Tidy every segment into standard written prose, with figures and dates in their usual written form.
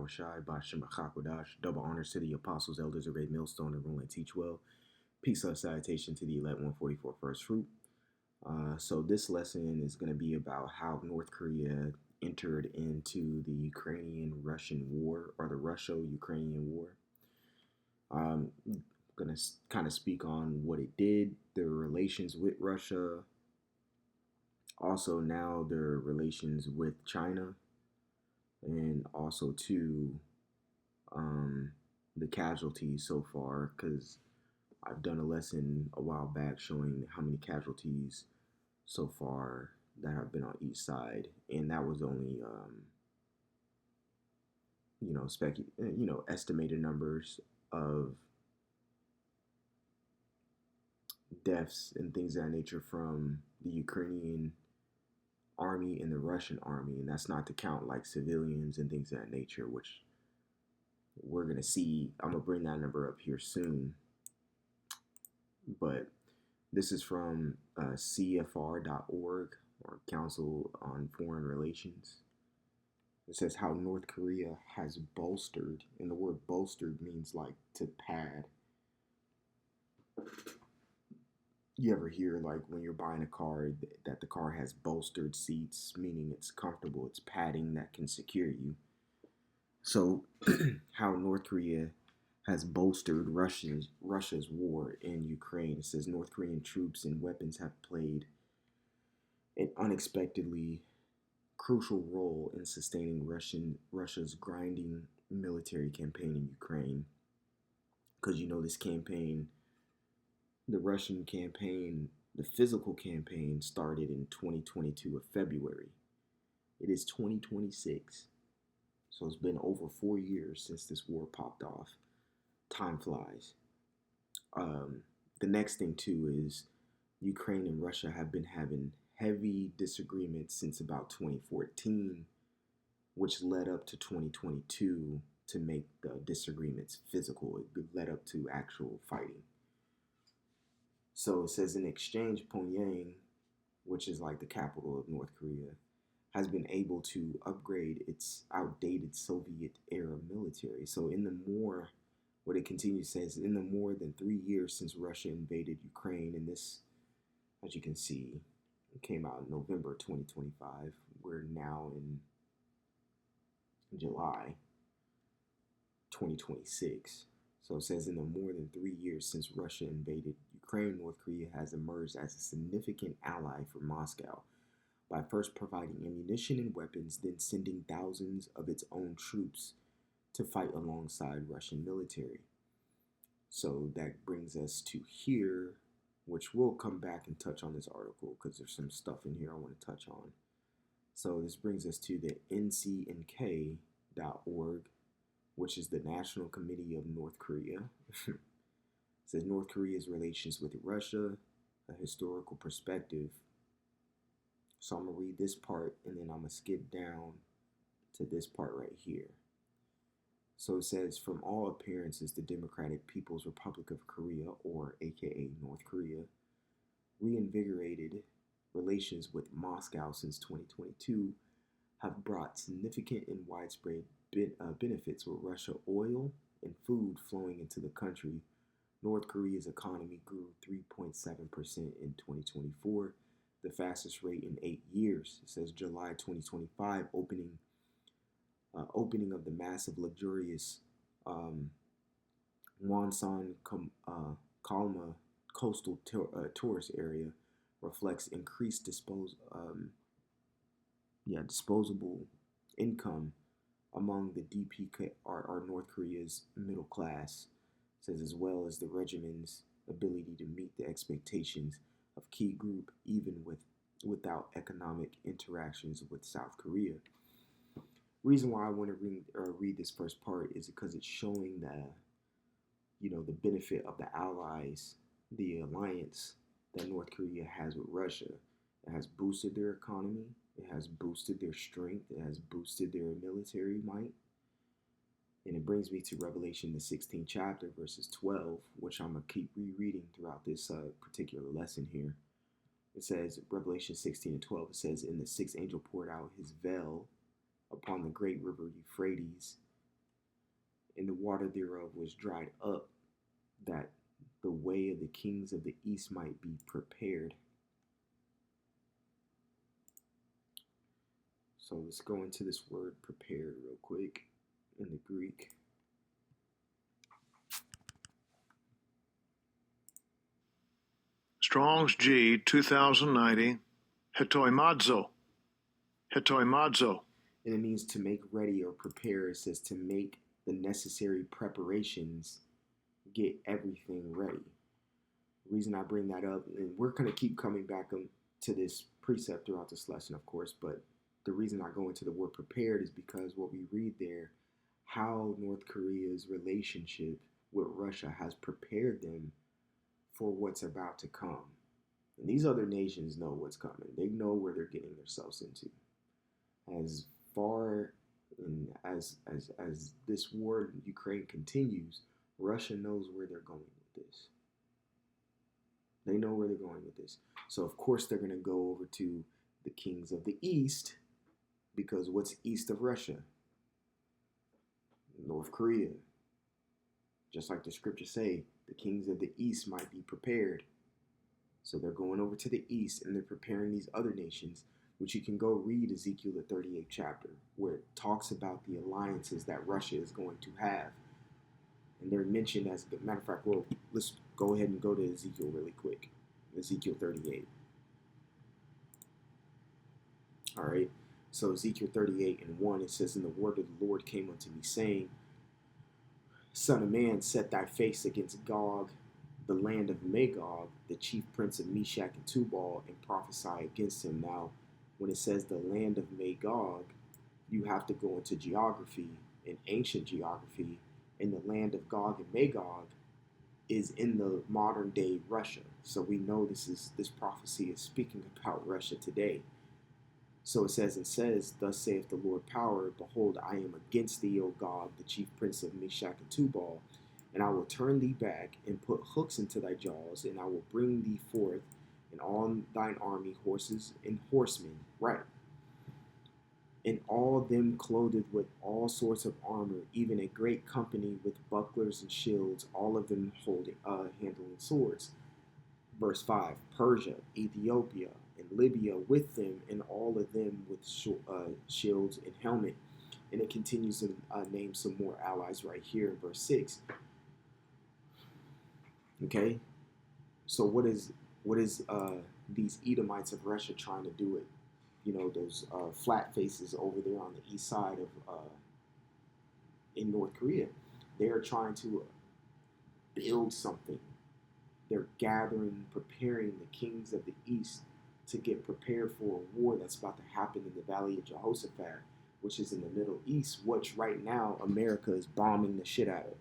Shai, Bashem Chakodash. Double honors to the apostles, elders, of great millstone, and rule and teach well. Peace, love, salutation to the elect 144 first fruit. So this lesson is going to be about how North Korea entered into the Ukrainian-Russian war, or the Russo-Ukrainian war. I'm going to kind of speak on what it did, their relations with Russia, also now their relations with China, and also to the casualties so far, because I've done a lesson a while back showing how many casualties so far that have been on each side, and that was only estimated numbers of deaths and things of that nature from the Ukrainian army and the Russian army, and that's not to count like civilians and things of that nature, which we're gonna see. I'm gonna bring that number up here soon, but this is from CFR.org, or Council on Foreign Relations. It says how North Korea has bolstered, and the word bolstered means like to pad. You ever hear like when you're buying a car that the car has bolstered seats, meaning it's comfortable, it's padding that can secure you. So how North Korea has bolstered Russia's war in Ukraine. It says North Korean troops and weapons have played an unexpectedly crucial role in sustaining Russia's grinding military campaign in Ukraine. Because this campaign, the Russian campaign, the physical campaign started in 2022 of February. It is 2026. So it's been over 4 years since this war popped off. Time flies. The next thing too is Ukraine and Russia have been having heavy disagreements since about 2014, which led up to 2022 to make the disagreements physical. It led up to actual fighting. So it says in exchange, Pyongyang, which is like the capital of North Korea, has been able to upgrade its outdated Soviet-era military. So what it continues says, in the more than 3 years since Russia invaded Ukraine, and this, as you can see, it came out in November 2025. We're now in July 2026. So it says in the more than 3 years since Russia invaded Ukraine, North Korea has emerged as a significant ally for Moscow by first providing ammunition and weapons, then sending thousands of its own troops to fight alongside Russian military. So that brings us to here, which we'll come back and touch on this article because there's some stuff in here I want to touch on. So this brings us to the NCNK.org, which is the National Committee of North Korea. It says North Korea's relations with Russia, a historical perspective. So I'm going to read this part and then I'm going to skip down to this part right here. So it says, from all appearances, the Democratic People's Republic of Korea, or aka North Korea, reinvigorated relations with Moscow since 2022 have brought significant and widespread benefits, with Russia oil and food flowing into the country. North Korea's economy grew 3.7% in 2024, the fastest rate in 8 years. It says July 2025 opening of the massive, luxurious Wonsan Kalma coastal tourist area reflects increased disposable income among the DPK, or North Korea's middle class. It says as well as the regime's ability to meet the expectations of key group even without economic interactions with South Korea. Reason why I want to read this first part is because it's showing that the benefit of the allies, the alliance that North Korea has with Russia. It has boosted their economy, it has boosted their strength, it has boosted their military might. And it brings me to Revelation, the 16th chapter, verses 12, which I'm going to keep rereading throughout this particular lesson here. It says, Revelation 16 and 12, it says, and the sixth angel poured out his veil upon the great river Euphrates, water thereof was dried up, that the way of the kings of the east might be prepared. So let's go into this word prepared real quick in the Greek. Strong's G 2090, hetoimazo. Hetoimazo. And it means to make ready or prepare. It says to make the necessary preparations, get everything ready. The reason I bring that up, and we're going to keep coming back to this precept throughout this lesson, of course, but the reason I go into the word prepared is because what we read there, how North Korea's relationship with Russia has prepared them for what's about to come. And these other nations know what's coming. They know where they're getting themselves into. As far and as this war in Ukraine continues, Russia knows where they're going with this. They know where they're going with this. So of course they're going to go over to the kings of the east, because what's east of Russia? North Korea. Just like the scriptures say, the kings of the east might be prepared. So they're going over to the east and they're preparing these other nations, which you can go read Ezekiel the 38th chapter, where it talks about the alliances that Russia is going to have. And they're mentioned as a matter of fact, well, let's go ahead and go to Ezekiel really quick. Ezekiel 38. All right. So Ezekiel 38:1, it says, "And the word of the Lord came unto me, saying, Son of man, set thy face against Gog, the land of Magog, the chief prince of Meshach and Tubal, and prophesy against him." Now, when it says the land of Magog, you have to go into geography, in ancient geography, and the land of Gog and Magog is in the modern day Russia. So we know this prophecy is speaking about Russia today. So it says, "Thus saith the Lord power, behold, I am against thee, O Gog, the chief prince of Meshach and Tubal, and I will turn thee back, and put hooks into thy jaws, and I will bring thee forth, and all thine army, horses and horsemen," right, "and all them clothed with all sorts of armor, even a great company with bucklers and shields, all of them handling swords." Verse 5, "Persia, Ethiopia, and Libya with them, and all of them with shields and helmet." And it continues to name some more allies right here in verse 6. Okay, so what is these Edomites of Russia trying to do? It, those flat faces over there on the east side of in North Korea, they are trying to build something. They're gathering, preparing the kings of the east to get prepared for a war that's about to happen in the Valley of Jehoshaphat, which is in the Middle East, which right now America is bombing the shit out of.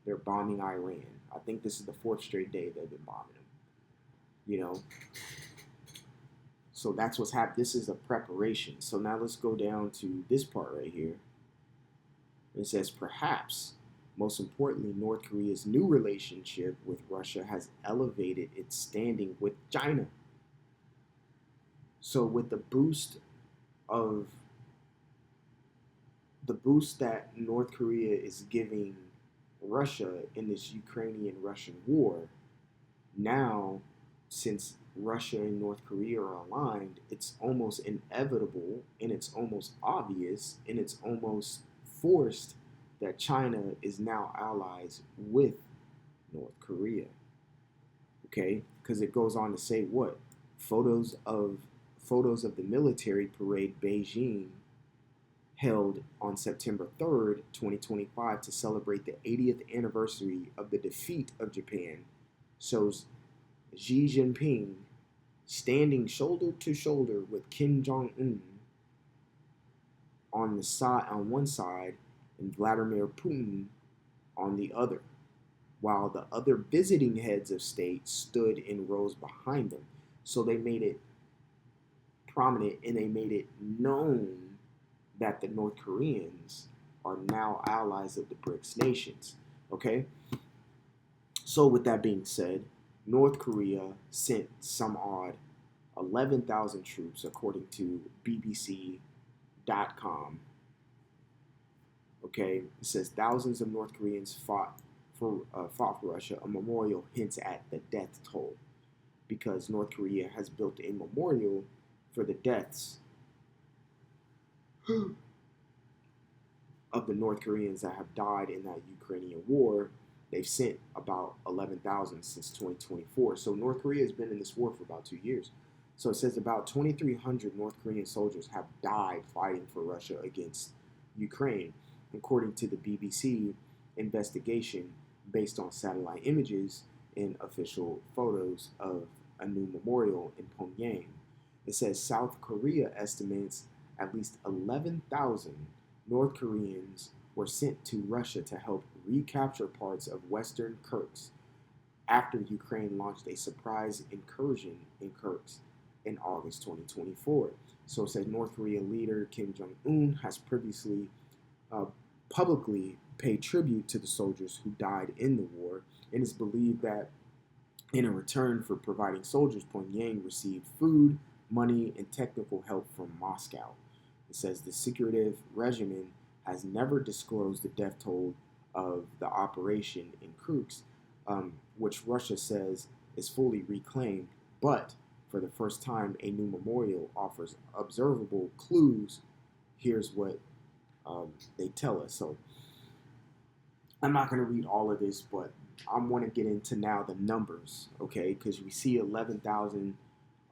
They're bombing Iran. I think this is the 4th straight day they've been bombing them. So that's what's happening. This is a preparation. So now let's go down to this part right here. It says, "Perhaps, most importantly, North Korea's new relationship with Russia has elevated its standing with China." So with the boost that North Korea is giving Russia in this Ukrainian-Russian war, now, since Russia and North Korea are aligned, it's almost inevitable, and it's almost obvious, and it's almost forced that China is now allies with North Korea. Okay? Because it goes on to say what? Photos of the military parade Beijing held on September 3rd, 2025 to celebrate the 80th anniversary of the defeat of Japan shows Xi Jinping standing shoulder to shoulder with Kim Jong-un on one side and Vladimir Putin on the other, while the other visiting heads of state stood in rows behind them. So they made it prominent and they made it known that the North Koreans are now allies of the BRICS nations. Okay? So with that being said, North Korea sent some odd 11,000 troops, according to BBC.com. Okay, it says thousands of North Koreans fought for Russia. A memorial hints at the death toll because North Korea has built a memorial for the deaths of the North Koreans that have died in that Ukrainian war. They've sent about 11,000 since 2024. So North Korea has been in this war for about 2 years. So it says about 2,300 North Korean soldiers have died fighting for Russia against Ukraine, according to the BBC investigation based on satellite images and official photos of a new memorial in Pyongyang. It says South Korea estimates at least 11,000 North Koreans were sent to Russia to help recapture parts of western Kursk after Ukraine launched a surprise incursion in Kursk in August 2024. So it says North Korea leader Kim Jong Un has previously uh, publicly paid tribute to the soldiers who died in the war, and it's believed that in a return for providing soldiers, Pyongyang received food, money, and technical help from Moscow. It says the secretive regimen has never disclosed the death toll of the operation in Kursk, which Russia says is fully reclaimed, but for the first time, a new memorial offers observable clues. Here's what they tell us. So I'm not going to read all of this, but I want to get into now the numbers, okay? Because we see 11,000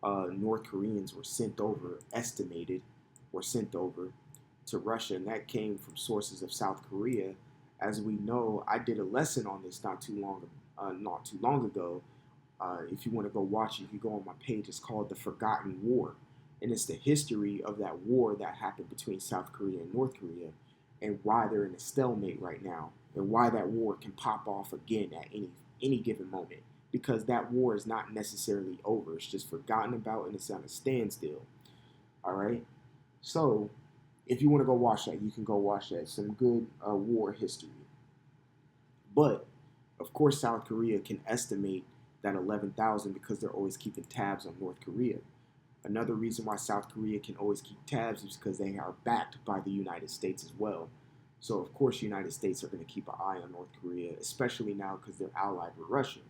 North Koreans were sent over, estimated, were sent over to Russia, and that came from sources of South Korea. As we know, I did a lesson on this not too long ago. If you want to go watch it, you can go on my page. It's called The Forgotten War, and it's the history of that war that happened between South Korea and North Korea, and why they're in a stalemate right now, and why that war can pop off again at any given moment. Because that war is not necessarily over; it's just forgotten about, and it's on a standstill. All right. So, if you want to go watch that, you can go watch that. Some good war history. But of course, South Korea can estimate that 11,000 because they're always keeping tabs on North Korea. Another reason why South Korea can always keep tabs is because they are backed by the United States as well. So of course, the United States are going to keep an eye on North Korea, especially now because they're allied with Russia.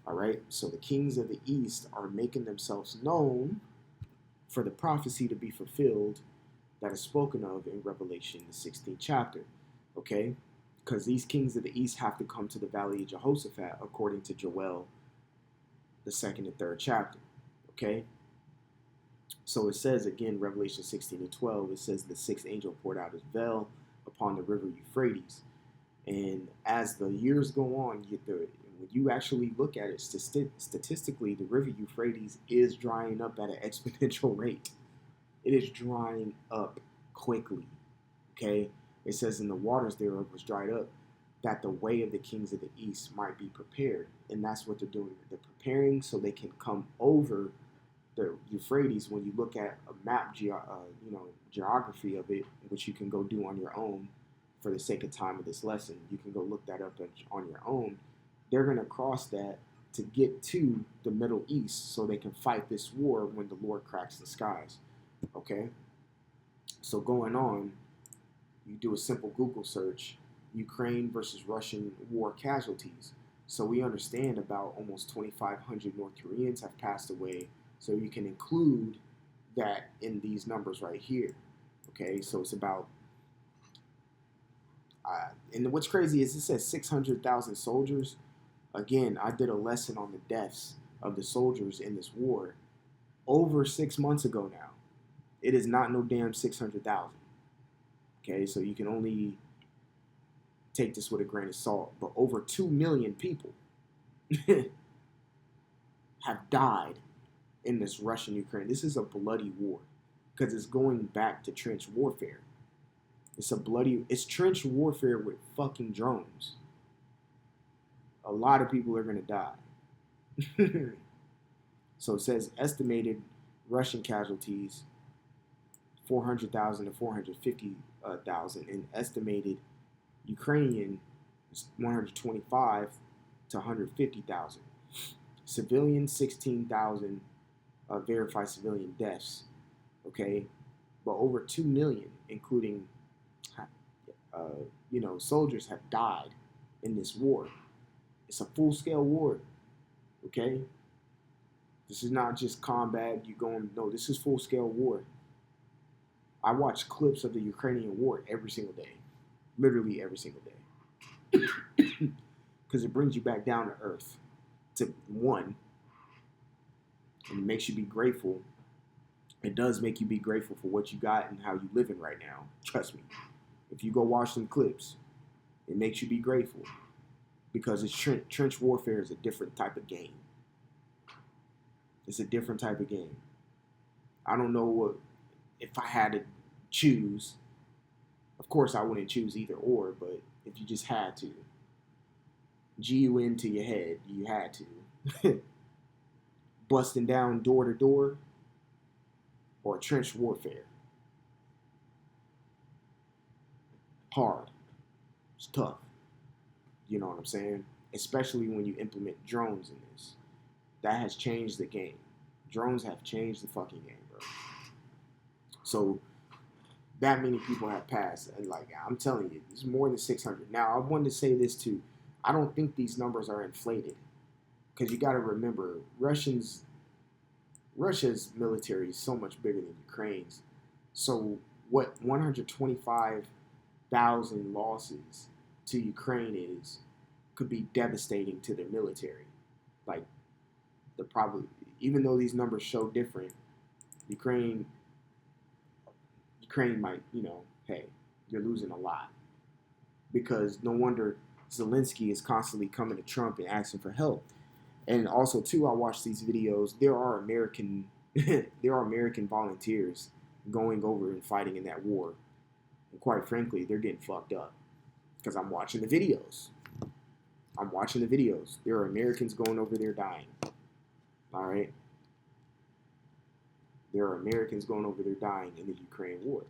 All right. So the kings of the East are making themselves known for the prophecy to be fulfilled that is spoken of in Revelation, the 16th chapter. Okay? Because these kings of the East have to come to the valley of Jehoshaphat according to Joel, the second and third chapter. Okay? So it says again, Revelation 16 and 12, it says the sixth angel poured out his veil upon the river Euphrates. And as the years go on, when you actually look at it statistically, the river Euphrates is drying up at an exponential rate. It is drying up quickly. Okay? It says in the waters thereof was dried up, that the way of the kings of the east might be prepared. And that's what they're doing. They're preparing so they can come over the Euphrates. When you look at a map, geography of it, which you can go do on your own for the sake of time of this lesson, you can go look that up on your own. They're going to cross that to get to the Middle East so they can fight this war when the Lord cracks the skies. Okay? So going on, you do a simple Google search, Ukraine versus Russian war casualties. So we understand about almost 2,500 North Koreans have passed away. So you can include that in these numbers right here. Okay, so it's about, and what's crazy is it says 600,000 soldiers. Again, I did a lesson on the deaths of the soldiers in this war over 6 months ago now. It is not no damn 600,000. Okay, so you can only take this with a grain of salt, but over 2 million people have died in this Russian-Ukraine. This is a bloody war because it's going back to trench warfare. It's trench warfare with fucking drones. A lot of people are going to die. So it says estimated Russian casualties 400,000 to 450,000, and estimated Ukrainian 125 to 150,000. Civilian 16,000 verified civilian deaths. Okay, but over 2 million, including soldiers have died in this war. It's a full scale war. Okay, this is not just combat. You going no. This is full scale war. I watch clips of the Ukrainian war every single day, literally every single day, because it brings you back down to earth. To one, and it makes you be grateful. It does make you be grateful for what you got and how you living right now. Trust me. If you go watch some clips, it makes you be grateful because it's trench warfare is a different type of game. It's a different type of game. I don't know what if I had to choose. Of course, I wouldn't choose either or, but if you just had to, GUN to your head, you had to. Busting down door to door or trench warfare. Hard. It's tough. You know what I'm saying? Especially when you implement drones in this. That has changed the game. Drones have changed the fucking game, bro. So that many people have passed, and like I'm telling you, it's more than 600. Now I wanted to say this too. I don't think these numbers are inflated, because you got to remember Russia's military is so much bigger than Ukraine's. So what 125,000 losses to Ukraine could be devastating to their military. Like the probably even though these numbers show different, Ukraine might, hey, you're losing a lot. Because no wonder Zelensky is constantly coming to Trump and asking for help. And also too, I watch these videos. There are American volunteers going over and fighting in that war. And quite frankly, they're getting fucked up. Because I'm watching the videos. There are Americans going over there dying. Alright? There are Americans going over there dying in the Ukraine war.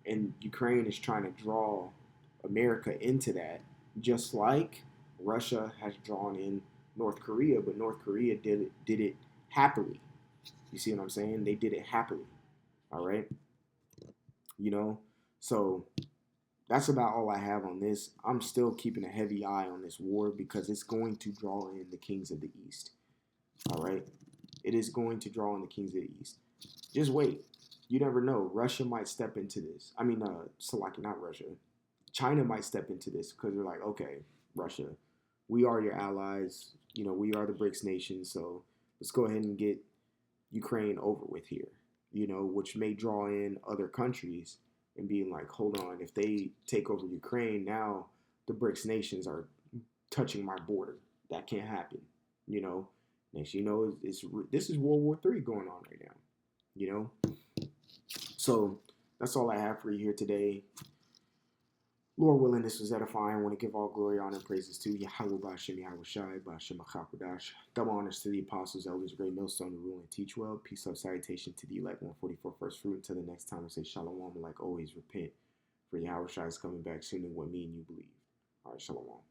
And Ukraine is trying to draw America into that, just like Russia has drawn in North Korea, but North Korea did it happily. You see what I'm saying? They did it happily. All right? So that's about all I have on this. I'm still keeping a heavy eye on this war because it's going to draw in the kings of the East. All right? It is going to draw in the kings of the East. Just wait. You never know. Russia might step into this. I mean, not Russia. China might step into this because they're like, okay, Russia, we are your allies. We are the BRICS nation. So let's go ahead and get Ukraine over with here, which may draw in other countries and being like, hold on, if they take over Ukraine, now the BRICS nations are touching my border. That can't happen, Next, this is World War III going on right now, So that's all I have for you here today. Lord willing, this was edifying. I want to give all glory, honor, and praises to Yahweh Bashem Yahweh Shai Bashem Achakadash. Double honors to the apostles, elders, great millstone, who rule and teach well. Peace, love, salutation to the elect 144 first fruit. Until the next time, I say shalom. Like always, repent. For Yahweh Shai is coming back sooner than what me and you believe. All right, shalom.